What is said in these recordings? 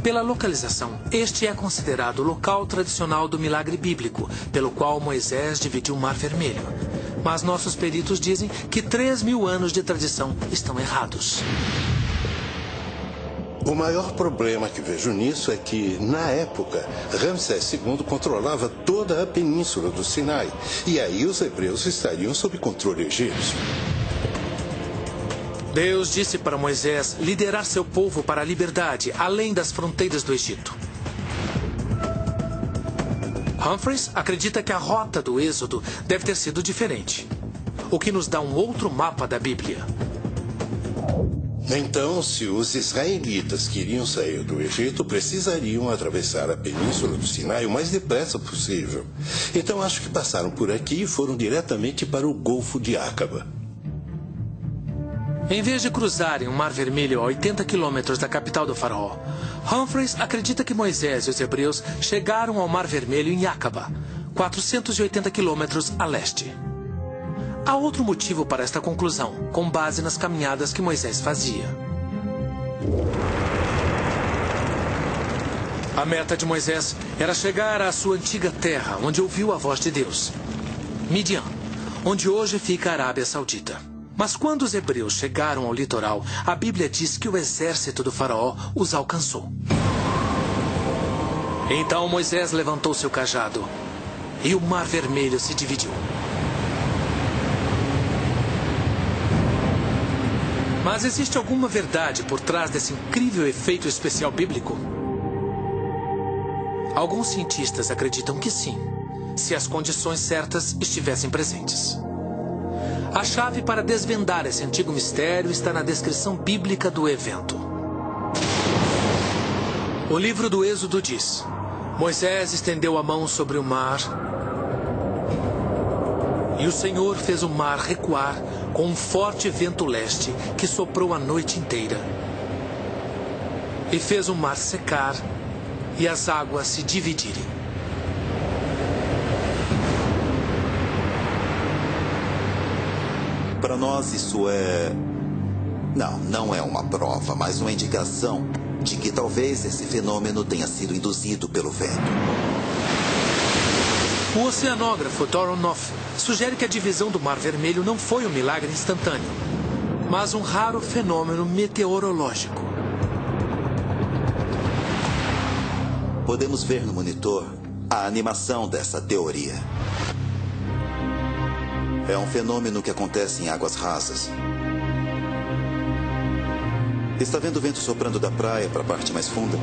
Pela localização, este é considerado o local tradicional do milagre bíblico, pelo qual Moisés dividiu o Mar Vermelho. Mas nossos peritos dizem que 3.000 anos de tradição estão errados. O maior problema que vejo nisso é que, na época, Ramsés II controlava toda a península do Sinai. E aí os hebreus estariam sob controle egípcio. Deus disse para Moisés liderar seu povo para a liberdade, além das fronteiras do Egito. Humphreys acredita que a rota do Êxodo deve ter sido diferente, o que nos dá um outro mapa da Bíblia. Então, se os israelitas queriam sair do Egito, precisariam atravessar a península do Sinai o mais depressa possível. Então, acho que passaram por aqui e foram diretamente para o Golfo de Acaba. Em vez de cruzarem o Mar Vermelho a 80 quilômetros da capital do faraó, Humphreys acredita que Moisés e os hebreus chegaram ao Mar Vermelho em Acaba, 480 quilômetros a leste. Há outro motivo para esta conclusão, com base nas caminhadas que Moisés fazia. A meta de Moisés era chegar à sua antiga terra, onde ouviu a voz de Deus, Midian, onde hoje fica a Arábia Saudita. Mas quando os hebreus chegaram ao litoral, a Bíblia diz que o exército do faraó os alcançou. Então Moisés levantou seu cajado e o Mar Vermelho se dividiu. Mas existe alguma verdade por trás desse incrível efeito especial bíblico? Alguns cientistas acreditam que sim, se as condições certas estivessem presentes. A chave para desvendar esse antigo mistério está na descrição bíblica do evento. O livro do Êxodo diz: Moisés estendeu a mão sobre o mar e o Senhor fez o mar recuar com um forte vento leste que soprou a noite inteira. E fez o mar secar e as águas se dividirem. Para nós isso não é uma prova, mas uma indicação de que talvez esse fenômeno tenha sido induzido pelo vento. O oceanógrafo Doron Noff sugere que a divisão do Mar Vermelho não foi um milagre instantâneo, mas um raro fenômeno meteorológico. Podemos ver no monitor a animação dessa teoria. É um fenômeno que acontece em águas rasas. Está vendo o vento soprando da praia para a parte mais funda?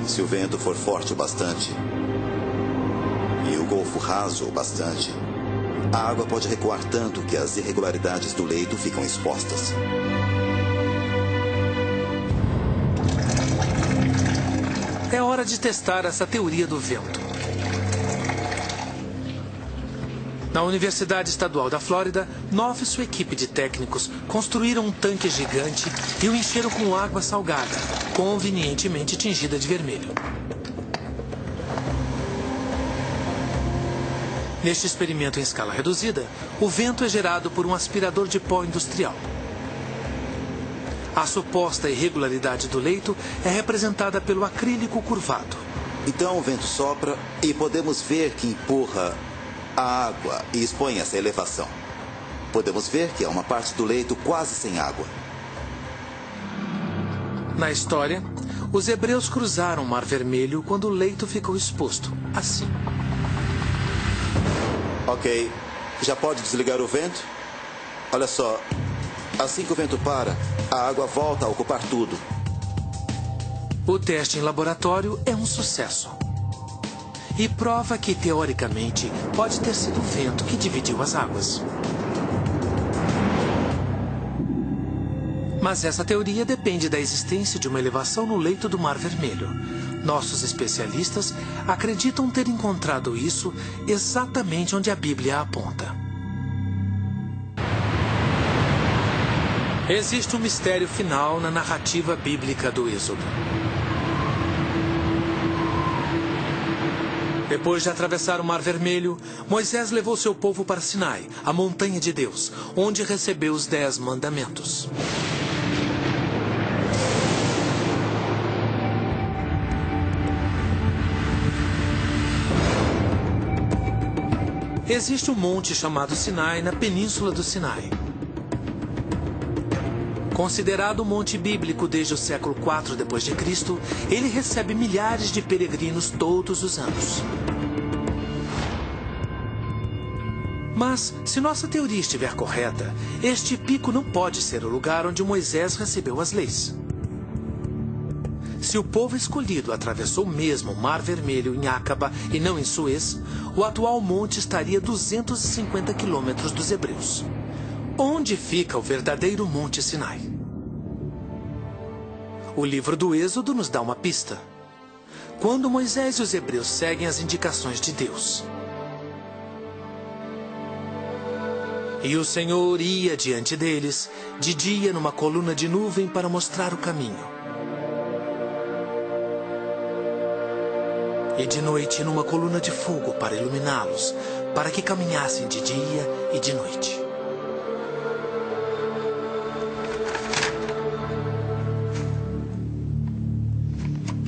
Se o vento for forte o bastante e o golfo raso o bastante, a água pode recuar tanto que as irregularidades do leito ficam expostas. É hora de testar essa teoria do vento. Na Universidade Estadual da Flórida, Noff e sua equipe de técnicos construíram um tanque gigante e o encheram com água salgada, convenientemente tingida de vermelho. Neste experimento em escala reduzida, o vento é gerado por um aspirador de pó industrial. A suposta irregularidade do leito é representada pelo acrílico curvado. Então o vento sopra e podemos ver que empurra a água e expõe essa elevação. Podemos ver que há uma parte do leito quase sem água. Na história, os hebreus cruzaram o Mar Vermelho quando o leito ficou exposto, assim. Ok, já pode desligar o vento? Olha só, assim que o vento para, a água volta a ocupar tudo. O teste em laboratório é um sucesso. E prova que, teoricamente, pode ter sido o vento que dividiu as águas. Mas essa teoria depende da existência de uma elevação no leito do Mar Vermelho. Nossos especialistas acreditam ter encontrado isso exatamente onde a Bíblia aponta. Existe um mistério final na narrativa bíblica do Êxodo. Depois de atravessar o Mar Vermelho, Moisés levou seu povo para Sinai, a montanha de Deus, onde recebeu os 10 mandamentos. Existe um monte chamado Sinai na península do Sinai. Considerado um monte bíblico desde o século IV d.C., ele recebe milhares de peregrinos todos os anos. Mas, se nossa teoria estiver correta, este pico não pode ser o lugar onde Moisés recebeu as leis. Se o povo escolhido atravessou mesmo o Mar Vermelho em Acaba e não em Suez, o atual monte estaria a 250 quilômetros dos hebreus. Onde fica o verdadeiro Monte Sinai? O livro do Êxodo nos dá uma pista. Quando Moisés e os hebreus seguem as indicações de Deus. E o Senhor ia diante deles, de dia numa coluna de nuvem para mostrar o caminho. E de noite numa coluna de fogo para iluminá-los, para que caminhassem de dia e de noite.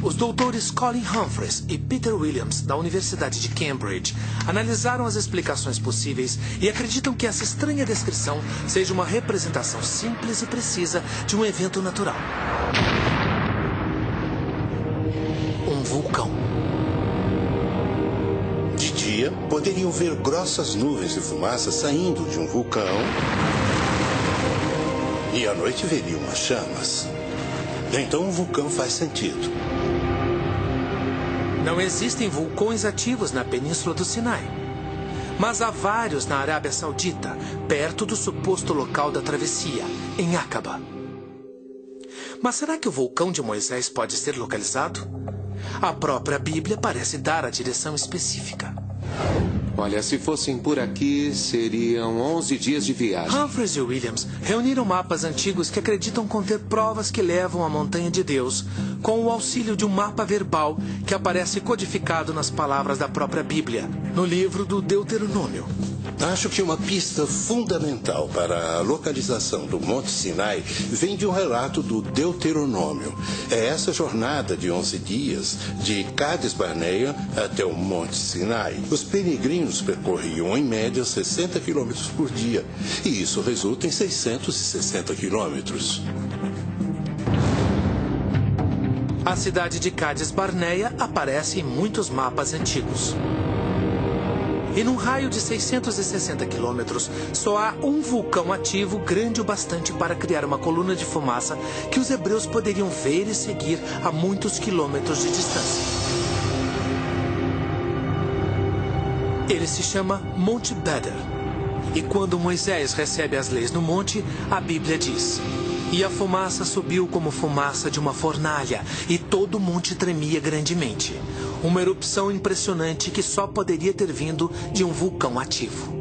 Os doutores Colin Humphreys e Peter Williams, da Universidade de Cambridge, analisaram as explicações possíveis e acreditam que essa estranha descrição seja uma representação simples e precisa de um evento natural. Um vulcão. De dia, poderiam ver grossas nuvens de fumaça saindo de um vulcão. E à noite veriam as chamas. Então o vulcão faz sentido. Não existem vulcões ativos na península do Sinai. Mas há vários na Arábia Saudita, perto do suposto local da travessia, em Acaba. Mas será que o vulcão de Moisés pode ser localizado? A própria Bíblia parece dar a direção específica. Olha, se fossem por aqui, seriam 11 dias de viagem. Humphreys e Williams reuniram mapas antigos que acreditam conter provas que levam à Montanha de Deus, com o auxílio de um mapa verbal que aparece codificado nas palavras da própria Bíblia, no livro do Deuteronômio. Acho que uma pista fundamental para a localização do Monte Sinai vem de um relato do Deuteronômio. É essa jornada de 11 dias, de Cades Barneia até o Monte Sinai. Os peregrinos percorriam, em média, 60 quilômetros por dia. E isso resulta em 660 quilômetros. A cidade de Cades Barneia aparece em muitos mapas antigos. E num raio de 660 quilômetros, só há um vulcão ativo grande o bastante para criar uma coluna de fumaça que os hebreus poderiam ver e seguir a muitos quilômetros de distância. Ele se chama Monte Beder. E quando Moisés recebe as leis no monte, a Bíblia diz: "E a fumaça subiu como fumaça de uma fornalha, e todo o monte tremia grandemente." Uma erupção impressionante que só poderia ter vindo de um vulcão ativo.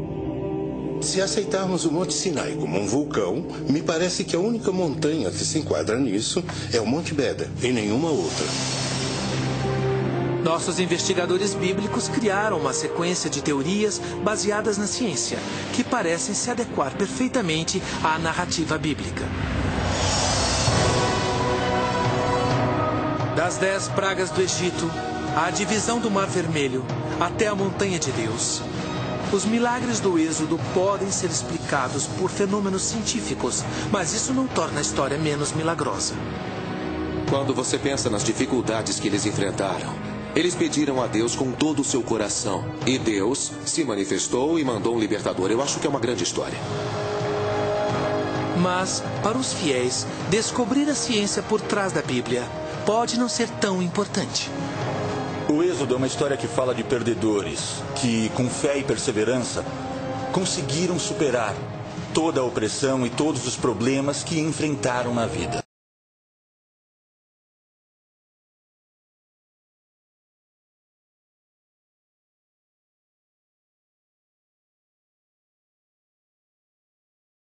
Se aceitarmos o Monte Sinai como um vulcão, me parece que a única montanha que se enquadra nisso é o Monte Beder, e nenhuma outra. Nossos investigadores bíblicos criaram uma sequência de teorias baseadas na ciência, que parecem se adequar perfeitamente à narrativa bíblica. Das 10 pragas do Egito, a divisão do Mar Vermelho, até a Montanha de Deus. Os milagres do Êxodo podem ser explicados por fenômenos científicos, mas isso não torna a história menos milagrosa. Quando você pensa nas dificuldades que eles enfrentaram, eles pediram a Deus com todo o seu coração. E Deus se manifestou e mandou um libertador. Eu acho que é uma grande história. Mas, para os fiéis, descobrir a ciência por trás da Bíblia pode não ser tão importante. O Êxodo é uma história que fala de perdedores, que, com fé e perseverança, conseguiram superar toda a opressão e todos os problemas que enfrentaram na vida.